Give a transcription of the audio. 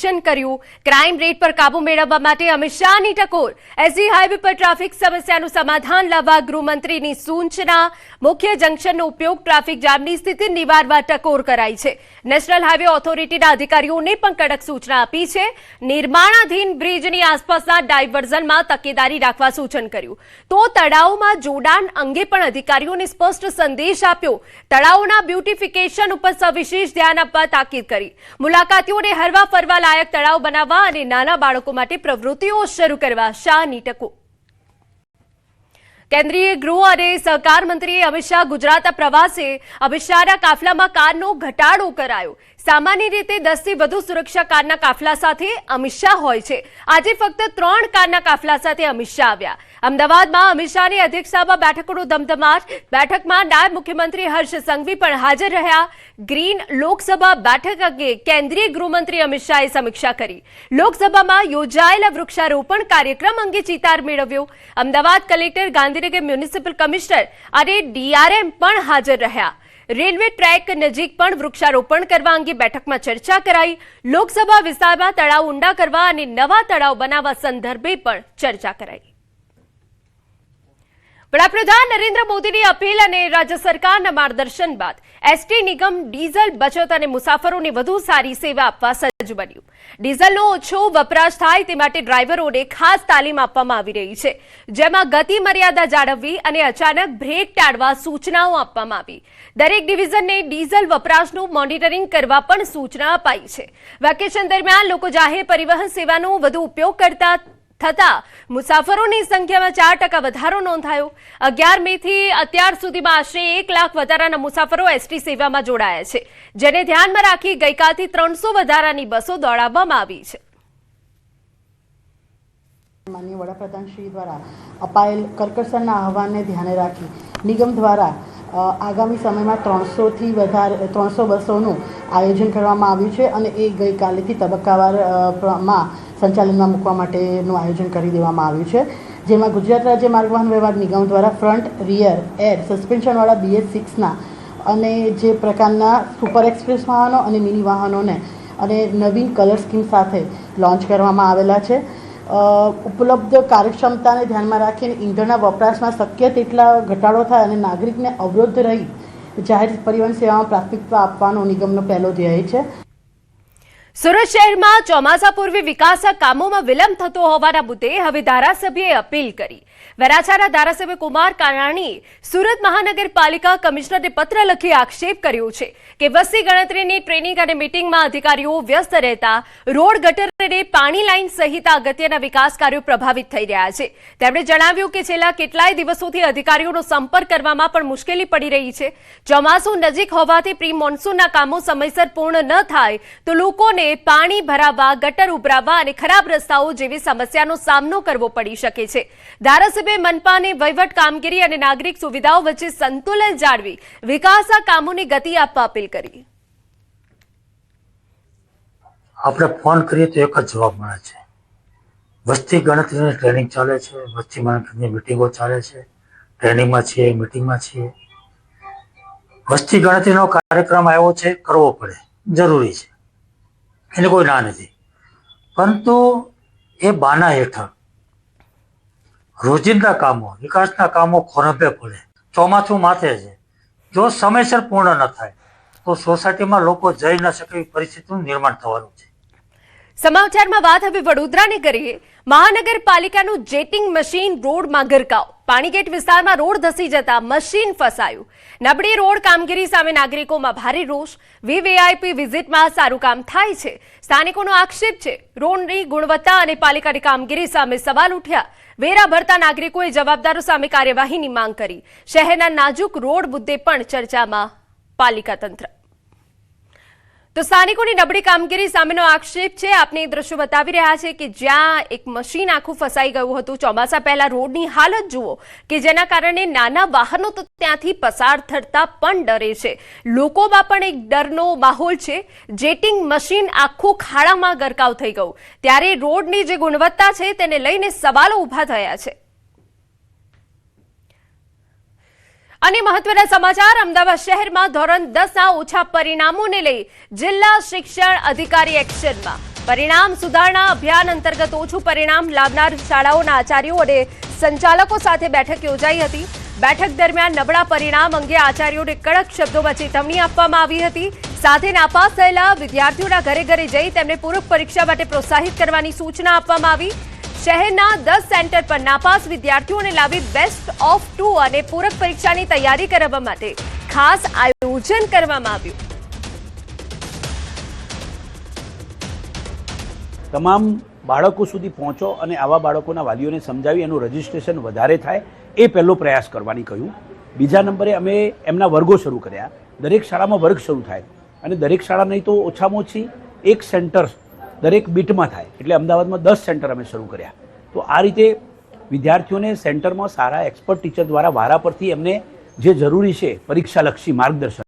કર્યું crime rate પર કાબુ મેળવવા માટે અમિત શાહની ટકોર એસજી હાઈવે પર ટ્રાફિક સમસ્યાનું સમાધાન લાવવા ગૃહમંત્રીની સૂચના મુખ્ય જંકશનનો ઉપયોગ ટ્રાફિક જામની સ્થિતિ નિવારવા ટકોર કરાઈ છે નેશનલ હાઈવે ઓથોરિટીના અધિકારીઓને પણ કડક સૂચના આપી છે નિર્માણાધીન બ્રિજની આસપાસના ડાયવર્ઝનમાં તકેદારી રાખવા સૂચન કર્યું તો તળાવમાં જોડાણ અંગે પણ અધિકારીઓને સ્પષ્ટ સંદેશ આપ્યો તળાવોના બ્યુટિફિકેશન ઉપર સવિશેષ ધ્યાન આપવા તાકીદ કરી મુલાકાતીઓને હરવા ફરવા લાયક તળાવ બનાવવા અને નાના બાળકો માટે પ્રવૃત્તિઓ શરૂ કરવા શાહની ટકોર કેન્દ્રીય ગૃહ અને સહકાર મંત્રી અમિત શાહ ગુજરાત પ્રવાસે અમિત શાહના કાફલામાં કારનો ઘટાડો કરાયો સામાન્ય રીતે 10 થી વધુ સુરક્ષા કારના કાફલા સાથે અમિત શાહ હોય છે આજે ફક્ત 3 કારના કાફલા સાથે અમિત શાહ આવ્યા અમદાવાદમાં અમિત શાહની અધ્યક્ષતામાં બેઠકોનો ધમધમાટ બેઠકમાં નાયબ મુખ્યમંત્રી હર્ષ સંઘવી પણ હાજર રહ્યા ગ્રીન લોકસભા બેઠક અંગે કેન્દ્રીય ગૃહમંત્રી અમિત શાહે સમીક્ષા કરી લોકસભામાં યોજાયેલા વૃક્ષારોપણ કાર્યક્રમ અંગે ચિતાર મેળવ્યો Ahmedabad collector Gandhinagar municipal commissioner અને ડીઆરએમ પણ હાજર રહ્યા રેલવે ટ્રેક નજીક પણ વૃક્ષારોપણ કરવા અંગે બેઠકમાં ચર્ચા કરાઈ લોકસભા વિસ્તારમાં તળાવ ઊંડા કરવા અને નવા તળાવ બનાવવા સંદર્ભે પણ ચર્ચા કરાઈ વડાપ્રધાન નરેન્દ્ર મોદીની અપીલ અને રાજ્ય સરકારના માર્ગદર્શન બાદ એસટી નિગમ ડીઝલ બચત અને મુસાફરોને વધુ સારી સેવા આપવા સજ્જ બન્યું ડીઝલનો ઓછો વપરાશ થાય તે માટે ડ્રાઈવરોને ખાસ તાલીમ આપવામાં આવી રહી છે જેમાં ગતિ મર્યાદા જાળવવી અને અચાનક બ્રેક ટાળવા સૂચનાઓ આપવામાં આવી દરેક ડિવિઝનને ડીઝલ વપરાશનું મોનિટરિંગ કરવા પણ સૂચના અપાઈ છે વેકેશન દરમિયાન લોકો જાહેર પરિવહન સેવાનો વધુ ઉપયોગ કરતા થતા મુસાફરોની સંખ્યામાં 4% વધારો નોંધાયો 11 મે થી અત્યાર સુધીમાં આશરે 1 લાખ વધારાના મુસાફરો એસટી સેવામાં જોડાયા છે જેને ધ્યાનમાં રાખી ગઈકાલથી 300 વધારાની બસો દોડાવવામાં આવી છે માનનીય વડાપ્રધાન શ્રી દ્વારા અપાયેલ કરકસરના આહવાનને ધ્યાને રાખી નિગમ દ્વારા આગામી સમયમાં 300 થી વધારે 300 બસોનું આયોજન કરવામાં આવ્યું છે અને એ ગઈકાલેથી તબક્કાવારમાં સંચાલનમાં મૂકવા માટેનું આયોજન કરી દેવામાં આવ્યું છે જેમાં ગુજરાત રાજ્ય માર્ગ વાહન વ્યવહાર નિગમ દ્વારા ફ્રન્ટ રિયર એર સસ્પેન્શનવાળા BS6ના અને જે પ્રકારના સુપર એક્સપ્રેસ વાહનો અને મિની વાહનોને અને નવીન કલર સ્કીમ સાથે લોન્ચ કરવામાં આવેલા છે ઉપલબ્ધ કાર્યક્ષમતાને ધ્યાનમાં રાખીને ઈંધણના વપરાશમાં શક્ય તેટલા ઘટાડો થાય અને નાગરિકને અવરોધ રહી જાહેર પરિવહન સેવામાં પ્રાથમિકતા આપવાનો નિગમનો પહેલો ધ્યેય છે સુરત શહેરમાં ચોમાસા પૂર્વે વિકાસના કામોમાં વિલંબ થતો હોવાના મુદ્દે હવે ધારાસભ્યએ અપીલ કરી વરાછાના ધારાસભ્ય કુમાર કાનાણીએ સુરત મહાનગરપાલિકા કમિશનરને પત્ર લખી આક્ષેપ કર્યો છે કે વસ્તી ગણતરીની ટ્રેનિંગ અને મીટિંગમાં અધિકારીઓ વ્યસ્ત રહેતા રોડ ગટર અને પાણી લાઇન સહિત અગત્યના વિકાસ કાર્યો પ્રભાવિત થઈ રહ્યા છે તેમણે જણાવ્યું કે છેલ્લા કેટલાય દિવસોથી અધિકારીઓનો સંપર્ક કરવામાં પણ મુશ્કેલી પડી રહી છે ચોમાસું નજીક હોવાથી પ્રી મોન્સૂનના કામો સમયસર પૂર્ણ ન થાય તો લોકોને પાણી ભરાવા ગટર ઉભરાવા અને ખરાબ રસ્તાઓ જેવી સમસ્યાનો સામનો કરવો પડી શકે છે ધારાસભ્ય મનપાને વહીવટ કામગીરી અને નાગરિક સુવિધાઓ વચ્ચે સંતુલન જાળવી વિકાસના કામોની ગતિ આપવા અપીલ કરી આપણે ફોન કરીએ તો એક જ જવાબ મળે છે વસ્તી ગણતરીની ટ્રેનિંગ ચાલે છે વસ્તી ગણતરીની મિટિંગો ચાલે છે ટ્રેનિંગમાં છીએ મિટિંગમાં છીએ વસ્તી ગણતરીનો કાર્યક્રમ આવ્યો છે કરવો પડે જરૂરી છે એને કોઈ ના નથી પરંતુ એ બાના હેઠળ રોજિંદા કામો વિકાસના કામો ખોરંભે પડે ચોમાસું માથે છે જો સમયસર પૂર્ણ ન થાય તો સોસાયટીમાં લોકો જઈ ન શકે એવી પરિસ્થિતિનું નિર્માણ થવાનું છે સમાચારમાં વાત હવે વડોદરાની કરીએ મહાનગરપાલિકાનું જેટિંગ મશીન રોડમાં ગરકાવ પાણીગેટ વિસ્તારમાં રોડ ધસી જતા મશીન ફસાયું નબળી રોડ કામગીરી સામે નાગરિકોમાં ભારે રોષ વીવીઆઈપી વિઝિટમાં સારું કામ થાય છે સ્થાનિકોનો આક્ષેપ છે રોડની ગુણવત્તા અને પાલિકાની કામગીરી સામે સવાલ ઉઠ્યા વેરા ભરતા નાગરિકોએ જવાબદારો સામે કાર્યવાહીની માંગ કરી શહેરના નાજુક રોડ મુદ્દે પણ ચર્ચામાં પાલિકા તંત્ર તો સ્થાનિકોની નબળી કામગીરી સામેનો આક્ષેપ છે આપને દ્રશ્યો બતાવી રહ્યા છે કે જ્યાં એક મશીન આખું ફસાઈ ગયું હતું ચોમાસા પહેલા રોડની હાલત જુઓ કે જેના કારણે નાના વાહનો તો ત્યાંથી પસાર થતા પણ ડરે છે લોકોમાં પણ એક ડરનો માહોલ છે જેટિંગ મશીન આખું ખાડામાં ગરકાવ થઈ ગયું ત્યારે રોડની જે ગુણવત્તા છે તેને લઈને સવાલો ઊભા થયા છે અને મહત્વના સમાચાર અમદાવાદ શહેરમાં ધોરણ 10ના ઓછા પરિણામોને લઈ જિલ્લા શિક્ષણ અધિકારી એક્શનમાં પરિણામ સુધારણા અભિયાન અંતર્ગત ઓછું પરિણામ લાવનાર શાળાઓના આચાર્યો અને સંચાલકો સાથે બેઠક યોજાઈ હતી. બેઠક દરમિયાન નબળા પરિણામ અંગે આચાર્યોને કડક શબ્દોમાં ચેતવણી આપવામાં આવી હતી. સાથે નાપાસ થયેલા વિદ્યાર્થીઓના ઘરે ઘરે જઈ તેમને પૂરક પરીક્ષા માટે પ્રોત્સાહિત કરવાની સૂચના આપવામાં આવી. શહેરના 10 સેન્ટર પર નાપાસ વિદ્યાર્થીઓને લાવી બેસ્ટ ઓફ 2 અને પૂરક પરીક્ષાની તૈયારી કરવા માટે ખાસ આયોજન કરવામાં આવ્યું. તમામ બાળકો સુધી પહોંચો અને આવા બાળકોના વાલીઓને સમજાવી એનું રજિસ્ટ્રેશન વધારે થાય એ પહેલો પ્રયાસ કરવાની કહ્યું. બીજા નંબરે અમે એમના વર્ગો શરૂ કર્યા. દરેક શાળામાં વર્ગ શરૂ થાય અને દરેક શાળા નહીં તો ઓછામાં ઓછી એક સેન્ટર દરેક બીટમાં થાય, એટલે અમદાવાદમાં 10 સેન્ટર અમે શરૂ કર્યા. તો આ રીતે વિદ્યાર્થીઓને સેન્ટરમાં સારા એક્સપર્ટ ટીચર દ્વારા વારા પરથી એમને જે જરૂરી છે પરીક્ષાલક્ષી માર્ગદર્શન